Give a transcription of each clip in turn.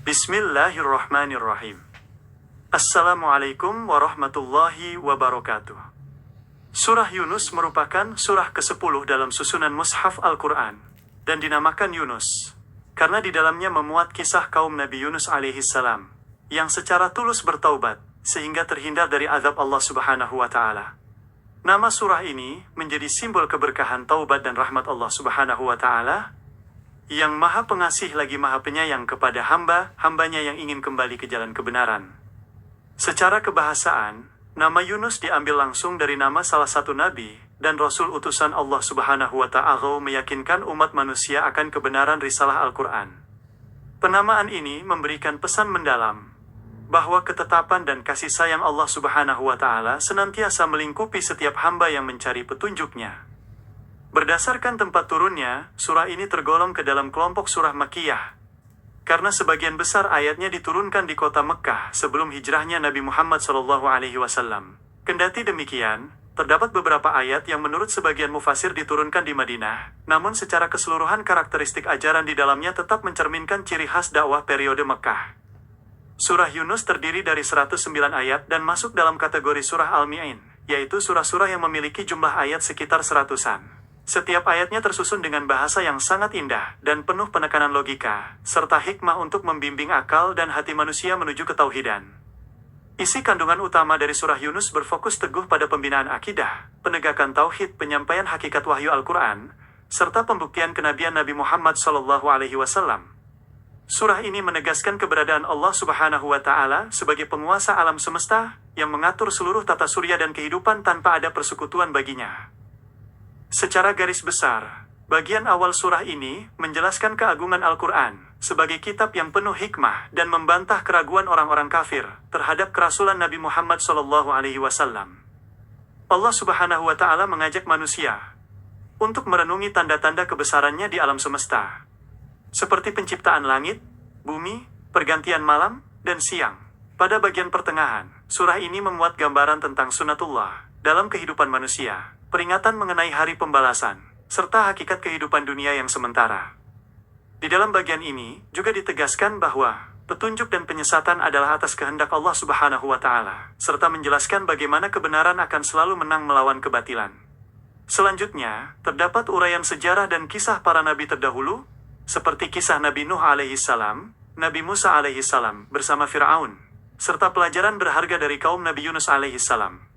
Bismillahirrahmanirrahim. Assalamualaikum warahmatullahi wabarakatuh. Surah Yunus merupakan surah ke-10 dalam susunan Mushaf Al-Quran, dan dinamakan Yunus, karena di dalamnya memuat kisah kaum Nabi Yunus alaihissalam, yang secara tulus bertaubat, sehingga terhindar dari azab Allah subhanahu wa ta'ala. Nama surah ini menjadi simbol keberkahan taubat dan rahmat Allah subhanahu wa ta'ala, yang maha pengasih lagi maha penyayang kepada hambanya yang ingin kembali ke jalan kebenaran. Secara kebahasaan, nama Yunus diambil langsung dari nama salah satu nabi dan rasul utusan Allah subhanahu wa ta'ala meyakinkan umat manusia akan kebenaran risalah Al-Quran. Penamaan ini memberikan pesan mendalam, bahwa ketetapan dan kasih sayang Allah subhanahu wa ta'ala senantiasa melingkupi setiap hamba yang mencari petunjuknya. Berdasarkan tempat turunnya, surah ini tergolong ke dalam kelompok surah Makkiyah, karena sebagian besar ayatnya diturunkan di kota Mekkah sebelum hijrahnya Nabi Muhammad SAW. Kendati demikian, terdapat beberapa ayat yang menurut sebagian mufasir diturunkan di Madinah, namun secara keseluruhan karakteristik ajaran di dalamnya tetap mencerminkan ciri khas dakwah periode Mekkah. Surah Yunus terdiri dari 109 ayat dan masuk dalam kategori surah Al-Mi'in, yaitu surah-surah yang memiliki jumlah ayat sekitar 100-an. Setiap ayatnya tersusun dengan bahasa yang sangat indah dan penuh penekanan logika, serta hikmah untuk membimbing akal dan hati manusia menuju ketauhidan. Isi kandungan utama dari surah Yunus berfokus teguh pada pembinaan akidah, penegakan tauhid, penyampaian hakikat wahyu Al-Quran, serta pembuktian kenabian Nabi Muhammad SAW. Surah ini menegaskan keberadaan Allah subhanahu wa ta'ala sebagai penguasa alam semesta, yang mengatur seluruh tata surya dan kehidupan tanpa ada persekutuan baginya. Secara garis besar, bagian awal surah ini menjelaskan keagungan Al-Quran sebagai kitab yang penuh hikmah dan membantah keraguan orang-orang kafir terhadap kerasulan Nabi Muhammad SAW. Allah subhanahu wa ta'ala mengajak manusia untuk merenungi tanda-tanda kebesarannya di alam semesta, seperti penciptaan langit, bumi, pergantian malam, dan siang. Pada bagian pertengahan, surah ini memuat gambaran tentang sunatullah dalam kehidupan manusia, peringatan mengenai hari pembalasan, serta hakikat kehidupan dunia yang sementara. Di dalam bagian ini, juga ditegaskan bahwa petunjuk dan penyesatan adalah atas kehendak Allah subhanahu wa ta'ala, serta menjelaskan bagaimana kebenaran akan selalu menang melawan kebatilan. Selanjutnya, terdapat uraian sejarah dan kisah para nabi terdahulu, seperti kisah Nabi Nuh alaihissalam, Nabi Musa alaihissalam bersama Fir'aun, serta pelajaran berharga dari kaum Nabi Yunus alaihissalam.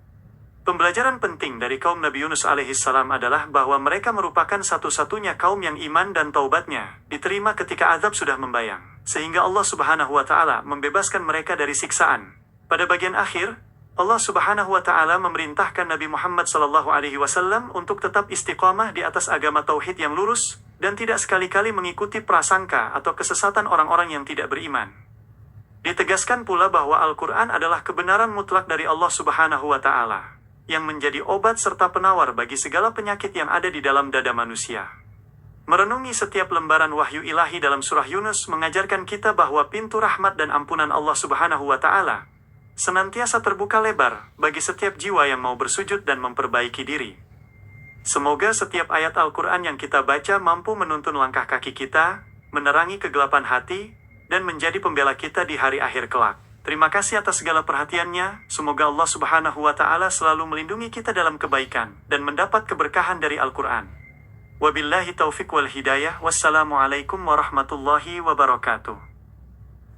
Pembelajaran penting dari kaum Nabi Yunus alaihissalam adalah bahwa mereka merupakan satu-satunya kaum yang iman dan taubatnya diterima ketika azab sudah membayang, sehingga Allah subhanahu wa ta'ala membebaskan mereka dari siksaan. Pada bagian akhir, Allah subhanahu wa ta'ala memerintahkan Nabi Muhammad SAW untuk tetap istiqamah di atas agama tauhid yang lurus, dan tidak sekali-kali mengikuti prasangka atau kesesatan orang-orang yang tidak beriman. Ditegaskan pula bahwa Al-Quran adalah kebenaran mutlak dari Allah subhanahu wa ta'ala, yang menjadi obat serta penawar bagi segala penyakit yang ada di dalam dada manusia. Merenungi setiap lembaran wahyu ilahi dalam surah Yunus mengajarkan kita bahwa pintu rahmat dan ampunan Allah subhanahu wa ta'ala senantiasa terbuka lebar bagi setiap jiwa yang mau bersujud dan memperbaiki diri. Semoga setiap ayat Al-Quran yang kita baca mampu menuntun langkah kaki kita, menerangi kegelapan hati, dan menjadi pembela kita di hari akhir kelak. Terima kasih atas segala perhatiannya. Semoga Allah subhanahu wa ta'ala selalu melindungi kita dalam kebaikan dan mendapat keberkahan dari Al-Quran. Wabillahi taufiq wal hidayah. Wassalamualaikum warahmatullahi wabarakatuh.